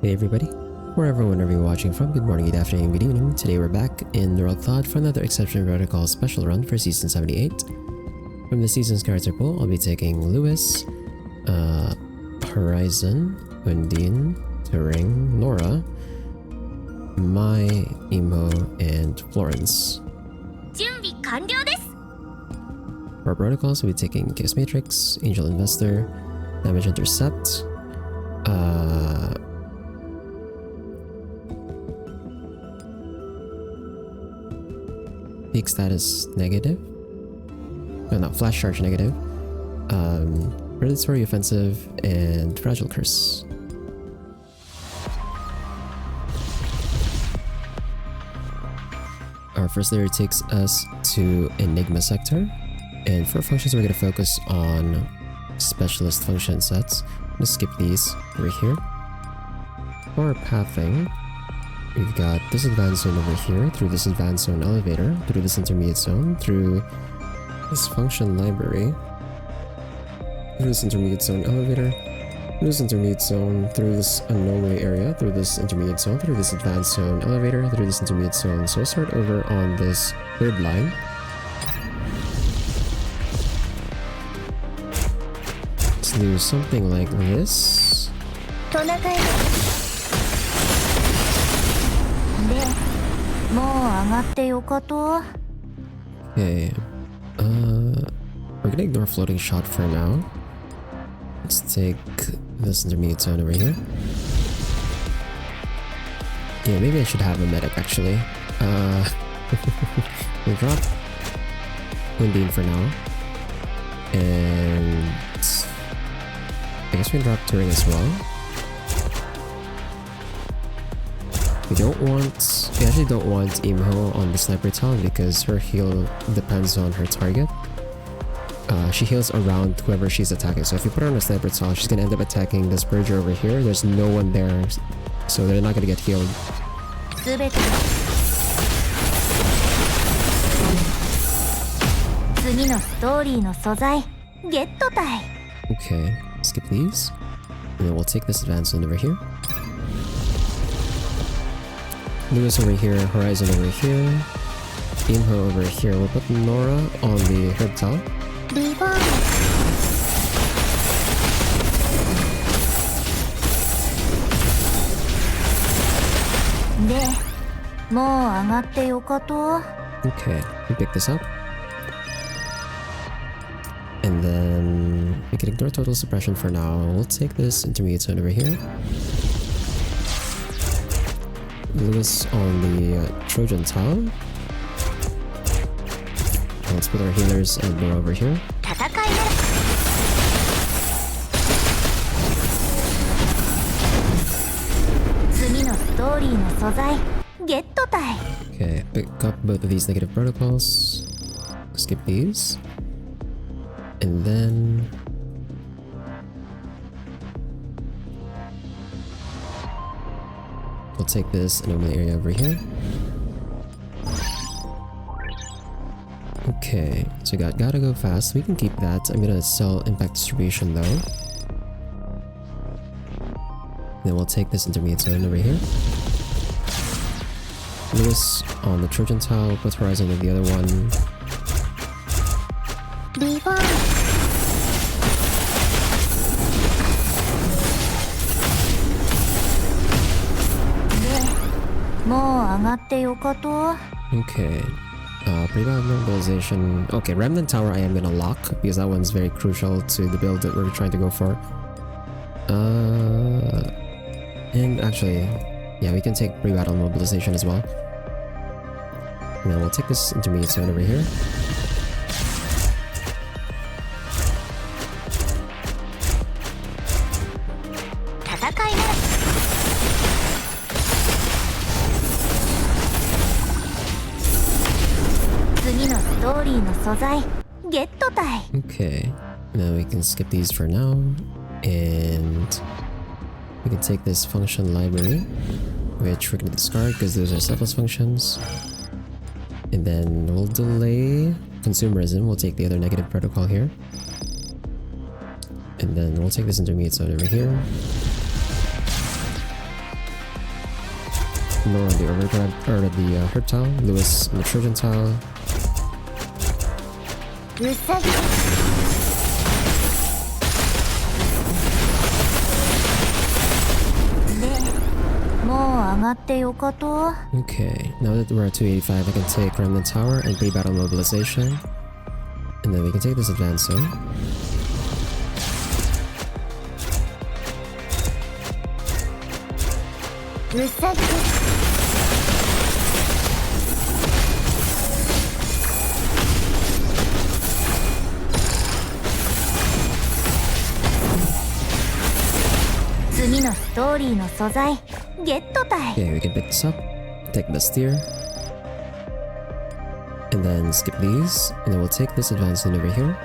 Hey everybody, wherever whenever you're watching from, good morning, good afternoon, good evening. Today we're back in Neural Thought for another Exception Protocol special run for Season 78. From the Season's character pool, I'll be taking Lewis, Horizon, Undine, Turing, Nora, Mai, Emo, and Florence. For our protocols, we'll be taking Chaos Matrix, Angel Investor, Damage Intercept, Peak status negative. No, not flash charge negative. Predatory offensive and fragile curse. Our first layer takes us to Enigma sector, and for functions we're going to focus on specialist function sets. I'm going to skip these right here. For our pathing, we've got this advanced zone over here, through this advanced zone elevator, through this intermediate zone, through this function library, through this intermediate zone elevator, through this intermediate zone, through this anomaly area, through this intermediate zone, through this advanced zone elevator, through this intermediate zone. So we'll start over on this third line. Let's do something like this. Okay, we're gonna ignore floating shot for now. Let's take this intermediate zone over here. Yeah, maybe I should have a medic actually. We'll drop Undine for now. And I guess we can drop Turing as well. We actually don't want Emo on the sniper talent because her heal depends on her target. She heals around whoever she's attacking, so if you put her on a sniper talent, she's gonna end up attacking this Berger over here. There's no one there, so they're not gonna get healed. Okay, skip these, and then we'll take this advanced one over here. Lewis over here, Horizon over here, Inho over here. We'll put Nora on the herb tower. Okay, we pick this up. And then we can ignore total suppression for now. We'll take this intermediate zone over here. Lewis on the Trojan tile. Let's put our healers and Nora over here. Okay, pick up both of these negative protocols. Skip these. And then we'll take this anomaly area over here. Okay, so gotta go fast. We can keep that. I'm gonna sell impact distribution though. Then we'll take this intermediate zone over here. Lewis on the Trojan tile, put Horizon on the other one. Okay. Pre-build mobilization. Okay, Remnant Tower I am gonna lock because that one's very crucial to the build that we're trying to go for. And actually, yeah, we can take pre-battle mobilization as well. And then we'll take this intermediate zone over here. Okay, now we can skip these for now, and we can take this function library, which we're going to discard because those are selfless functions, and then we'll delay Consumerism. We'll take the other negative protocol here, and then we'll take this intermediate zone over here. Nor on the overdrive, or the herb tile. Lewis on the Trojan tile. うさぎ Okay, now that we're at 285, I can take Remnant Tower and pre-battle mobilization. And then we can take this advance zone. Okay, we can pick this up, take the steer, and then skip these, and then we'll take this advance zone over here.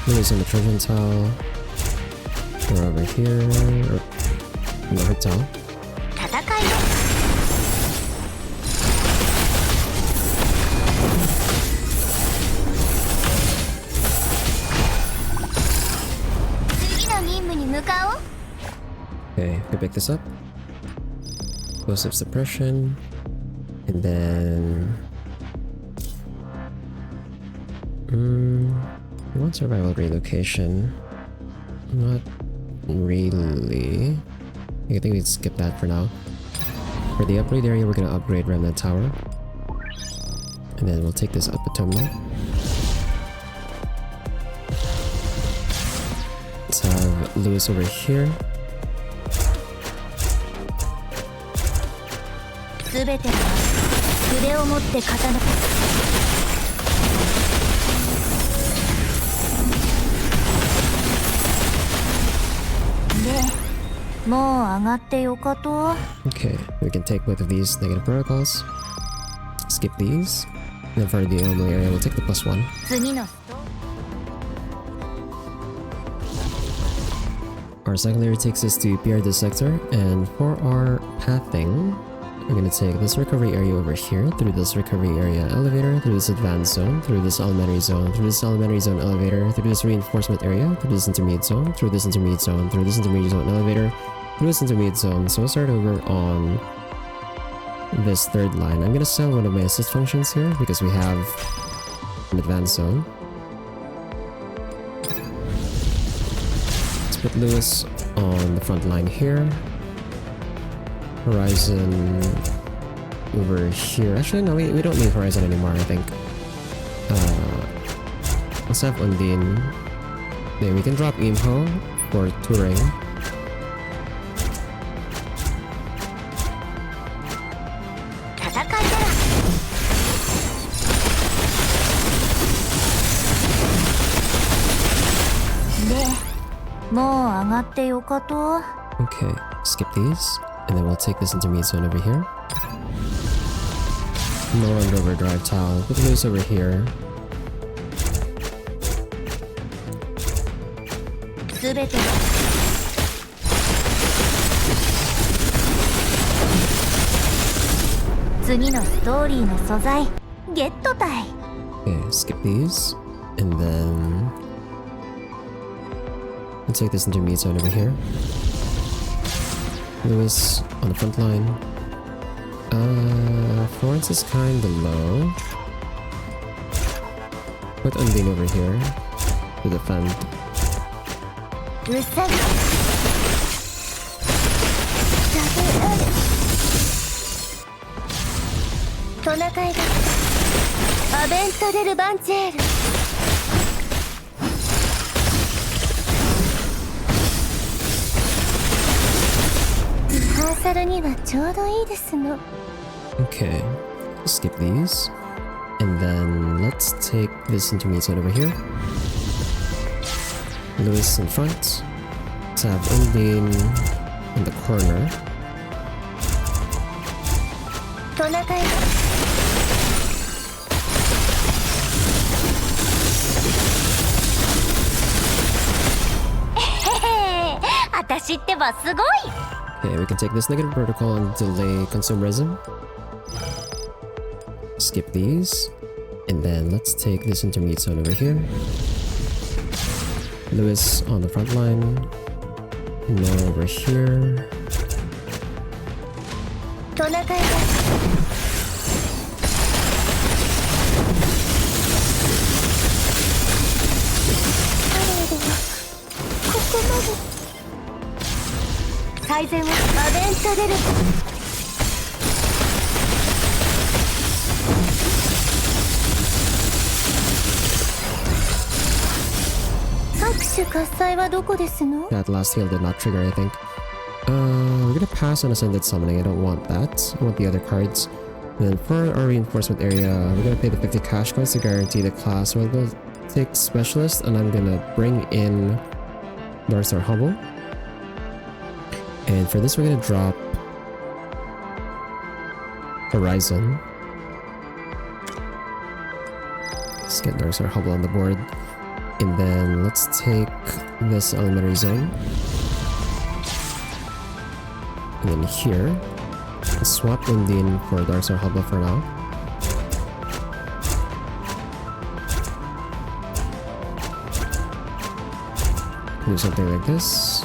Lewis on the Trojan tile, or over here, or another tile. Okay, we pick this up. Explosive suppression. And then... we want survival relocation. Not really. I think we skip that for now. For the upgrade area, we're gonna upgrade Remnant Tower. And then we'll take this up a terminal. Let's have Lewis over here. Okay, we can take both of these negative protocols. Skip these. And then for the anomaly area, we'll take the +1. Our second layer takes us to PR this sector, and for our pathing, we're gonna take this recovery area over here, through this recovery area elevator, through this advanced zone, through this elementary zone, through this elementary zone elevator, through this reinforcement area, through this intermediate zone, through this intermediate zone, through this intermediate zone elevator, through this intermediate zone. So we'll start over on this third line. I'm gonna sell one of my assist functions here because we have an advanced zone. Let's put Lewis on the front line here. Horizon over here. Actually, no, we don't need Horizon anymore, I think. Let's have Undine. Then we can drop Imho for touring. Okay, skip these. And then we'll take this intermediate zone over here. No longer overdrive tile. Put Lewis over here. Okay, skip these. And then... we'll take this intermediate zone over here. Lewis on the front line. Florence is kinda low. Put Undine over here to defend. Okay, skip these. And then let's take this intermediate zone over here. Lewis in front. Let's have Undine in the corner. Okay, we can take this negative protocol and delay Consumerism. Skip these. And then let's take this intermediate zone over here. Lewis on the front line. No over here. トナカイだ。パレードはここまで。最善はアベントデル。拍手喝采はどこですの？ That last heal did not trigger, I think. We're gonna pass on Ascended Summoning. I don't want that. I want the other cards. And then for our reinforcement area, we're gonna pay the 50 cash coins to guarantee the class. We're gonna take Specialist, and I'm gonna bring in Darkstar Hubble. And for this, we're gonna drop Horizon. Let's get Darkstar Hubble on the board. And then let's take this Elementary Zone. And then here, let's swap Undine for Darkstar Hubble for now. Do something like this.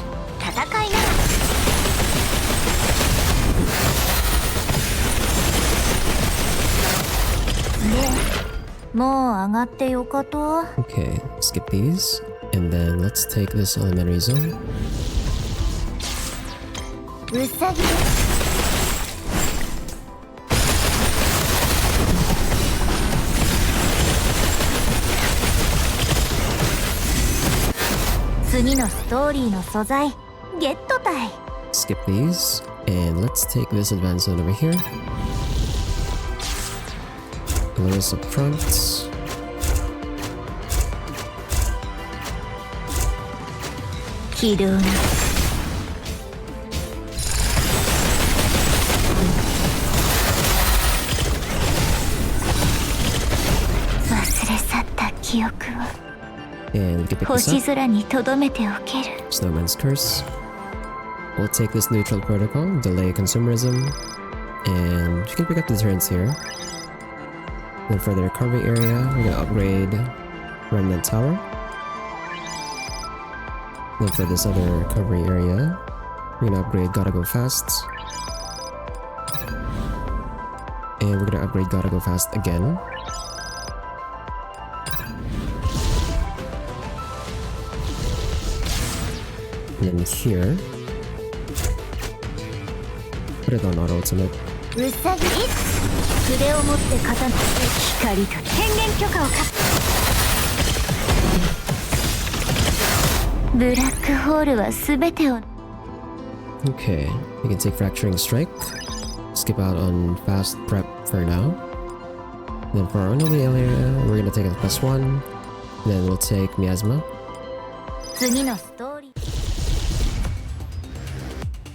Okay, skip these. And then let's take this Elementary Zone. Skip these. And let's take this Advanced Zone over here. Lewis up front. And we can pick this up. Snowman's Curse. We'll take this neutral protocol, delay Consumerism, and we can pick up the turns here. Then for the recovery area, we're gonna upgrade Remnant Tower. Then for this other recovery area, we're gonna upgrade Gotta Go Fast. And we're gonna upgrade Gotta Go Fast again. And then here, put it on auto ultimate. Okay, we can take Fracturing Strike. Skip out on Fast Prep for now. Then for our enemy area, we're gonna take a +1. Then we'll take Miasma.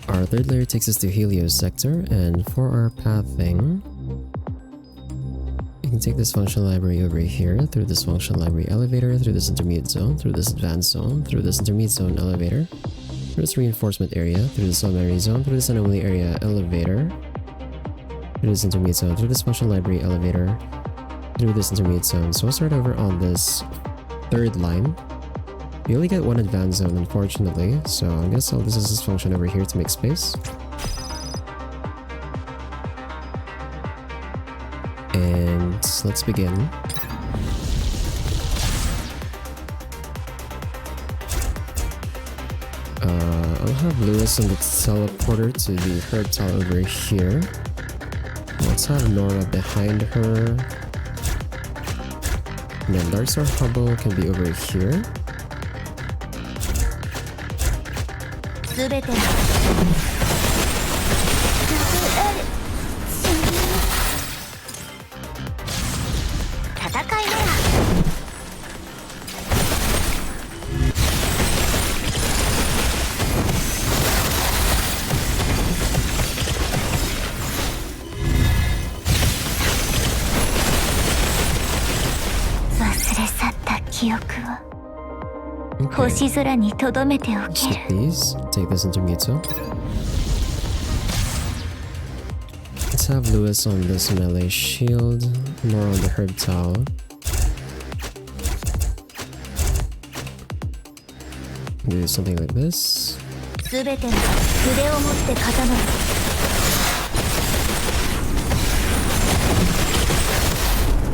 Our third layer takes us to Helios sector, and for our pathing, we can take this function library over here, through this function library elevator, through this intermediate zone, through this advanced zone, through this intermediate zone elevator, through this reinforcement area, through this elementary zone, through this anomaly area elevator, through this intermediate zone, through this function library elevator, through this intermediate zone. So we'll start over on this third line. We only get one advanced zone, unfortunately, so I guess I'll use this function over here to make space. And let's begin. I'll have Lewis and the teleporter to the Herb Tower over here. Let's have Nora behind her. And then Darkstar Hubble can be over here. Okay. Skip these. Take this intermediate zone. Let's have Lewis on this melee shield, more on the Herb Tower. Do something like this.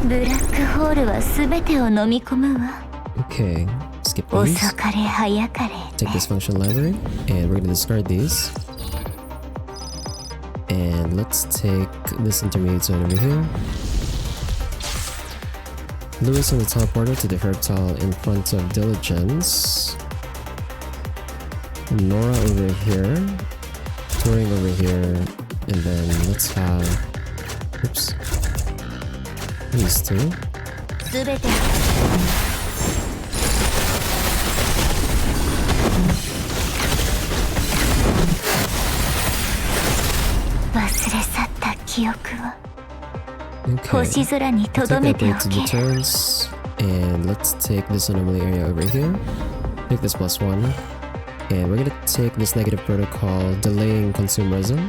ブラックホールは全てを飲み込むわ。 Okay, skip 遅 these. かれ早かれ Take this function library, and we're gonna discard these. And let's take this intermediate zone over here. Lewis on the teleporter to the herb tile in front of Diligence. Nora over here. Touring over here. And then let's have... Oops. These two. 全て忘れ去った記憶を Okay. 星空に Let's 留 take め that てお break to the け turns. And let's take this anomaly area over here. Take this +1. And we're gonna take this negative protocol, delaying consumerism.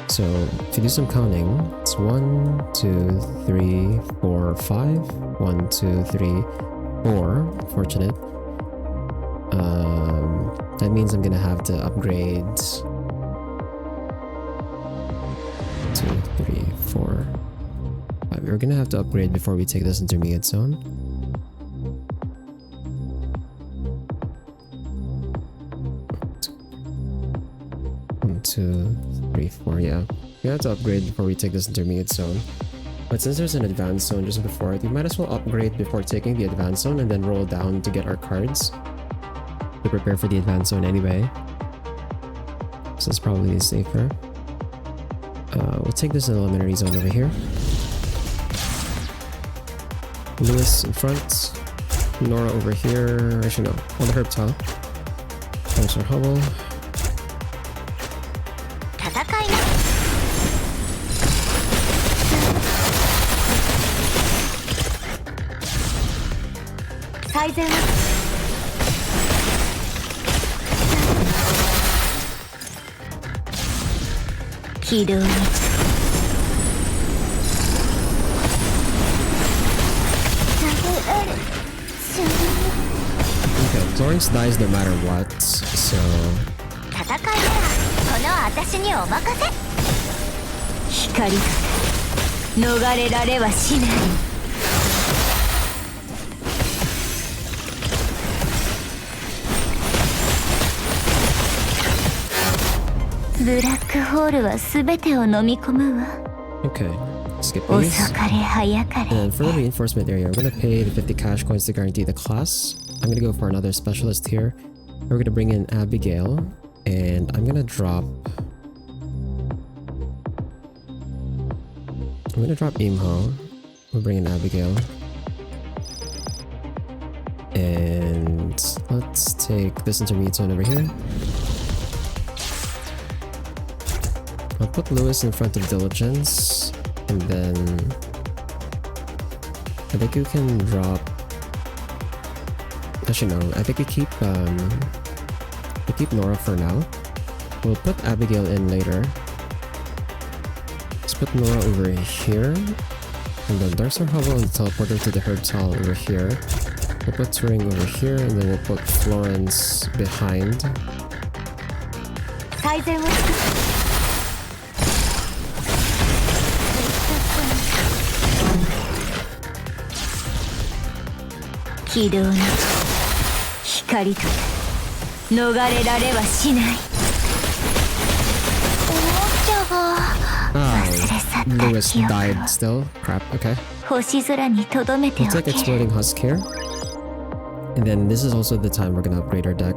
So if you do some counting, it's 1, 2, 3, 4, 5. 1, 2, 3, 4. Fortunate. That means I'm gonna have to upgrade 2, 3, 4, 5. We're gonna have to upgrade before we take this intermediate zone. One, 2, 3, 4. Yeah, we have to upgrade before we take this intermediate zone. But since there's an advanced zone just before it, we might as well upgrade before taking the advanced zone and then roll down to get our cards to prepare for the advanced zone anyway. So it's probably safer. We'll take this elementary zone over here. Lewis in front. Nora over here. Actually, no. On the herb tile. There's our Hubble. 戦いな最善は軌道に Okay, Florence dies no matter what, so... 戦いならこの私にお任せ光逃れられはしないブラックホールは全てを飲み込むわ Okay, skip these. 遅かれ早かれ And for the reinforcement area, we're gonna pay the 50 cash coins to guarantee the class. I'm gonna go for another specialist here. We're gonna bring in Abigail, and I'm gonna drop... I'm gonna drop Imho. We'll bring in Abigail. And let's take this intermediate zone over here. I'll put Lewis in front of Diligence, and then I think you can drop... Actually no, I think we keep Nora for now. We'll put Abigail in later. Let's put Nora over here, and then there's our Hubble and teleporter to the herb tile over here. We'll put Turing over here, and then we'll put Florence behind. 最善を尽くす軌道に光と逃れられはしないおもちゃが忘れ去った Lewis 記憶 died を still. Crap, okay. 星空に留めて We'll お take け Exploding Husk here. And then this is also the time we're gonna upgrade our deck.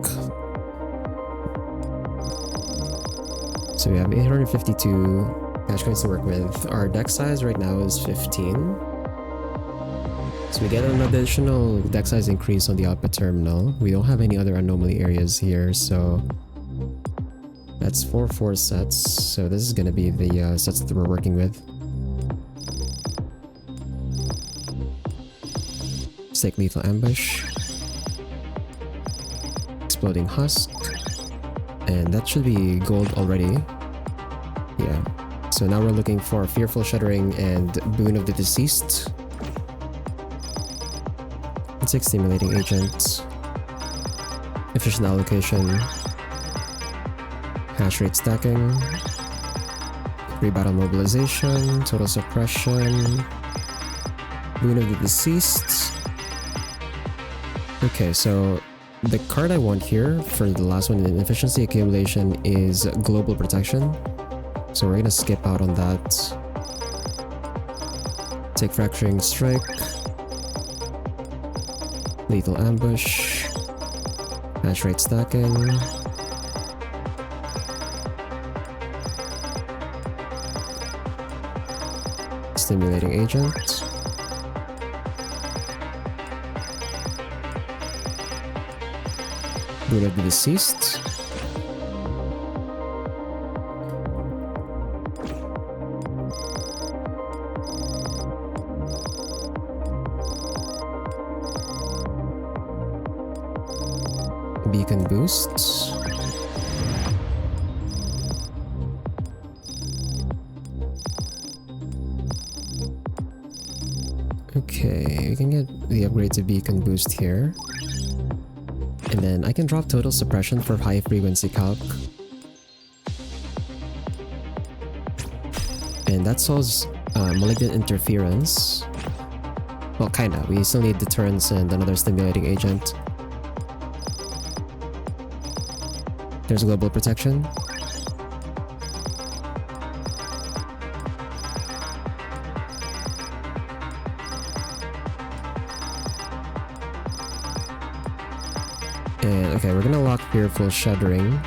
So we have 852 cash coins to work with. Our deck size right now is 15. So we get an additional deck size increase on the output terminal. We don't have any other anomaly areas here, so that's 4 sets. So this is gonna be the sets that we're working with. Let's take Lethal Ambush, Exploding Husk, and that should be gold already. Yeah. So now we're looking for Fearful Shuddering and Boon of the Deceased. Let's take Stimulating Agent, Efficient Allocation, Hash Rate Stacking, Rebattle Mobilization, Total Suppression, Boon of the Deceased. Okay, so the card I want here for the last one in efficiency accumulation is Global Protection. So we're gonna skip out on that. Take Fracturing Strike. Lethal Ambush. Match Rate Stacking. Stimulating Agent. Boon of the Deceased. Beacon Boosts. Okay, we can get the upgrade to Beacon Boost here. And then I can drop Total Suppression for high frequency calc. And that solves Malignant Interference. Well, kinda. We still need Deterrence and another Stimulating Agent. There's Global Protection. And okay, we're gonna lock Fearful Shuddering.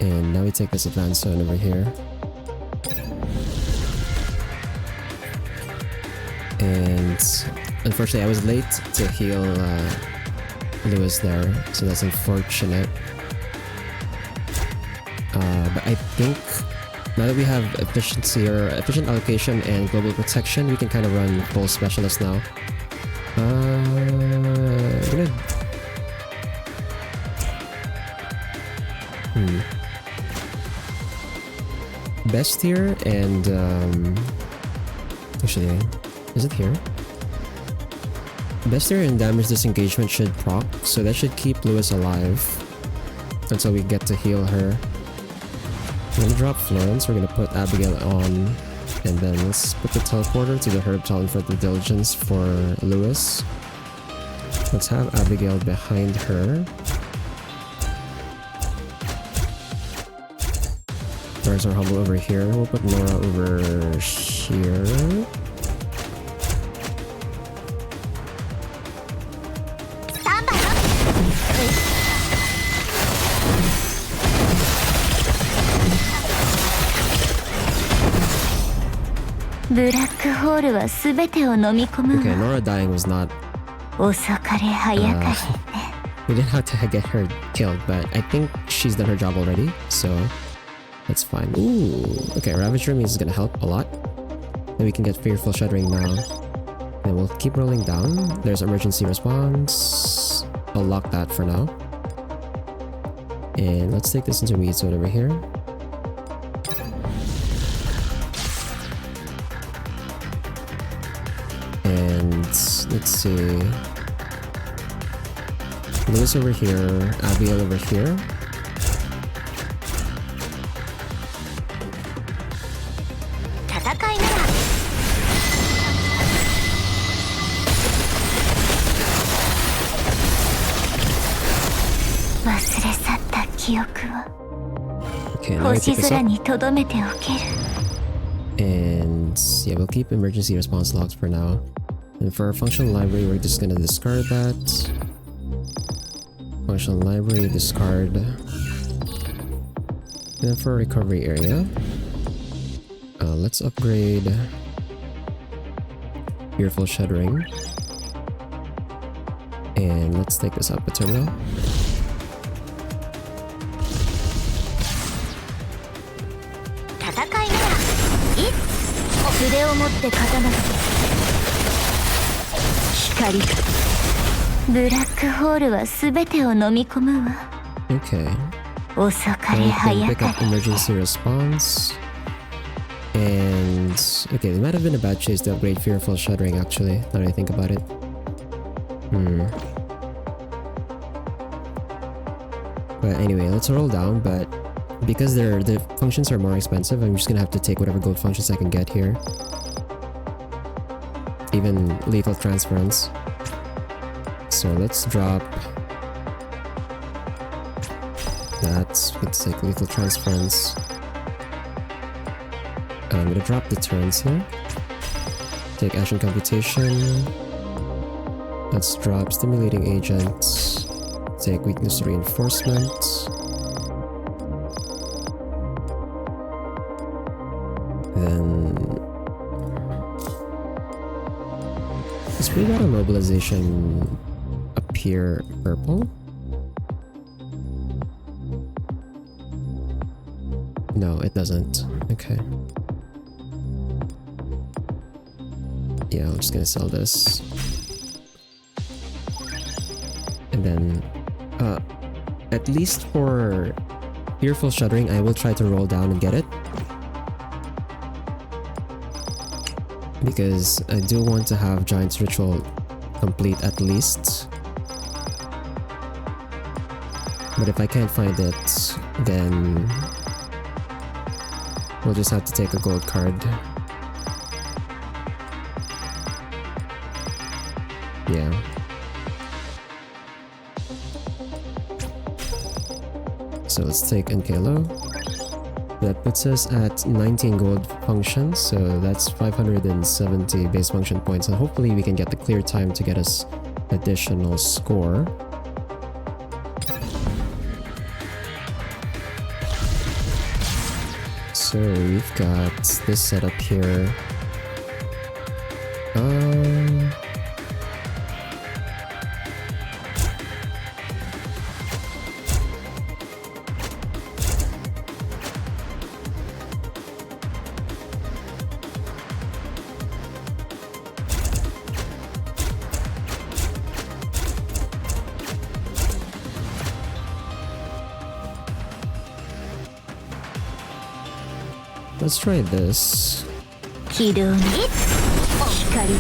And now we take this Advanced Zone over here. And unfortunately I was late to heal Lewis there, so that's unfortunate. But I think now that we have efficiency or efficient allocation and global protection, we can kind of run full specialist now. Gonna... Best here and actually, is it here? Best here and damage disengagement should proc, so that should keep Lewis alive until we get to heal her. We're gonna drop Florence, we're gonna put Abigail on, and then let's put the teleporter to the Herb Talon for the Diligence for Lewis. Let's have Abigail behind her. There's our Humble over here. We'll put Nora over here. Okay, Nora dying was not... we didn't have to get her killed, but I think she's done her job already, so that's fine. Ooh, okay, Ravage Room is gonna help a lot. Then we can get Fearful Shuddering now. Then we'll keep rolling down. There's Emergency Response. I'll lock that for now. And let's take this into Weed Zone over here. And let's see. Lewis over here, Abigail over here. Okay, now I pick this up. And yeah, we'll keep Emergency Response locked for now. And for our Functional Library, we're just gonna discard that. Functional Library, discard. And then for Recovery Area, let's upgrade Fearful Shuddering. And let's take this up a terminal. Okay. Then pick up Emergency Response. And okay, it might have been a bad chase to upgrade Fearful Shuddering actually, now that I think about it. But anyway, let's roll down, but because the functions are more expensive, I'm just gonna have to take whatever gold functions I can get here. even lethal transference. So let's drop that. Let's take lethal transference. I'm gonna drop the turns here. Take action computation. Let's drop stimulating agent. Take weakness reinforcement. Then let's bring out a mobilization appear purple. No, it doesn't. Okay. Yeah, I'm just gonna sell this. And then, at least for Fearful Shuddering, I will try to roll down and get it. Because I do want to have Giant's Ritual complete at least. But if I can't find it, then we'll just have to take a gold card. Yeah. So let's take Nkelo. That puts us at 19 gold functions, so that's 570 base function points, and hopefully we can get the clear time to get us additional score. So we've got this setup here. Let's try this. 起動に光が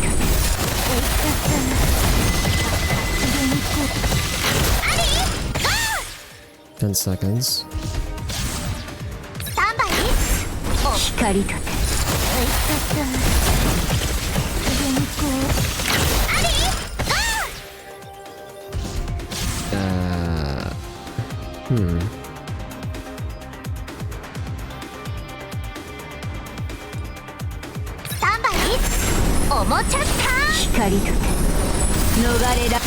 10 seconds. スタンバイ光が おもちゃった光とて逃れら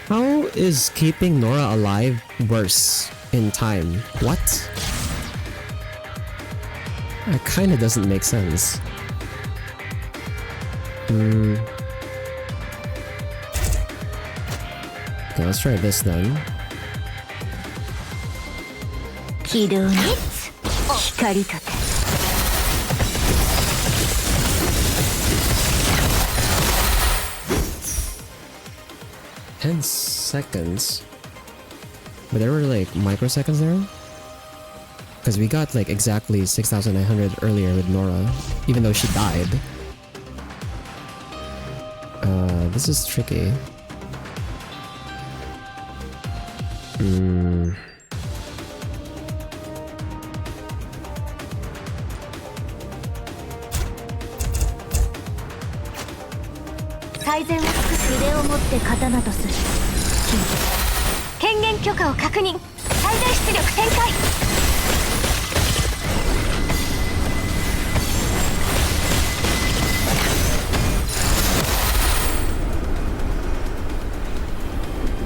How is keeping Nora alive worse in time? What? That kinda doesn't make sense. Okay, let's try this then. 起動に光とて 10 seconds? But there were like microseconds there? Because we got like exactly 6,900 earlier with Nora, even though she died. This is tricky.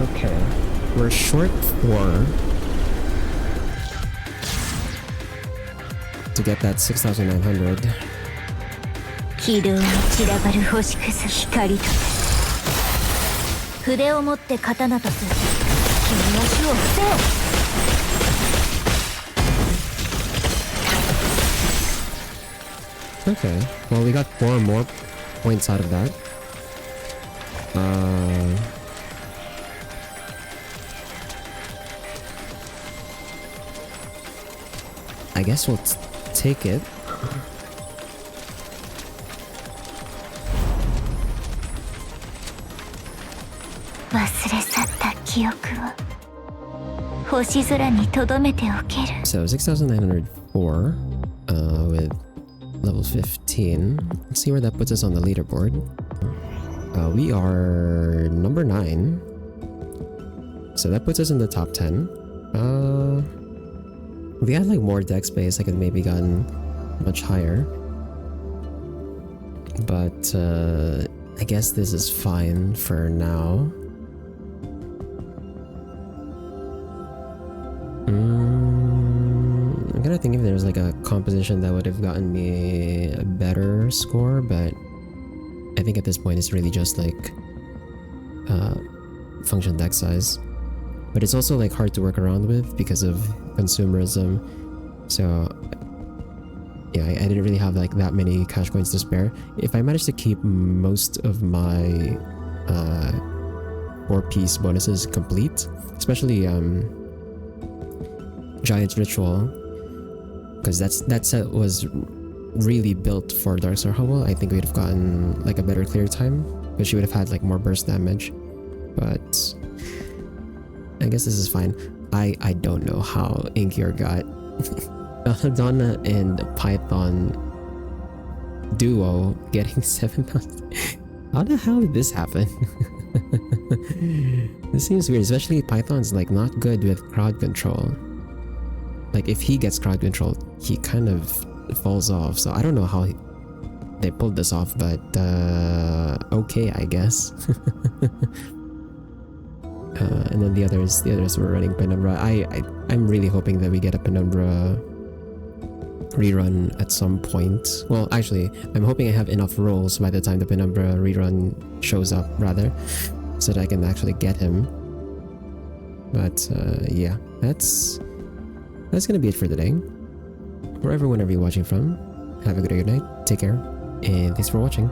Okay, we're short 4 to get that 6,900. 軌道に散らばる星屑光とて筆を持って刀とする君は死を伏せよ Okay, well we got 4 more points out of that. I guess we'll take it. 記憶を星空に留めておける。 So 6,904 with level 15. Let's see where that puts us on the leaderboard. We are number 9. So that puts us in the top 10. If we had like more deck space, I could maybe gotten much higher. But I guess this is fine for now. I'm gonna think if there's like a composition that would have gotten me a better score, but I think at this point it's really just like function deck size. But it's also like hard to work around with because of consumerism. So yeah, I didn't really have like that many cash coins to spare. If I managed to keep most of my 4-piece bonuses complete, especially Giant's Ritual, because that set was really built for Dark Star Hubble, I think we'd have gotten like a better clear time, because she would have had like more burst damage. But I guess this is fine. I don't know how Inkior got Donna and Python duo getting 7,000. How the hell did this happen? This seems weird, especially Python's like not good with crowd control. Like if he gets crowd control, he kind of falls off. So I don't know how they pulled this off, but okay, I guess. And then the others were running Penumbra. I'm really hoping that we get a Penumbra rerun at some point. Well, actually, I'm hoping I have enough rolls by the time the Penumbra rerun shows up, rather, so that I can actually get him. But yeah, that's gonna be it for today. Wherever, whenever you're watching from, have a good night, take care, and thanks for watching.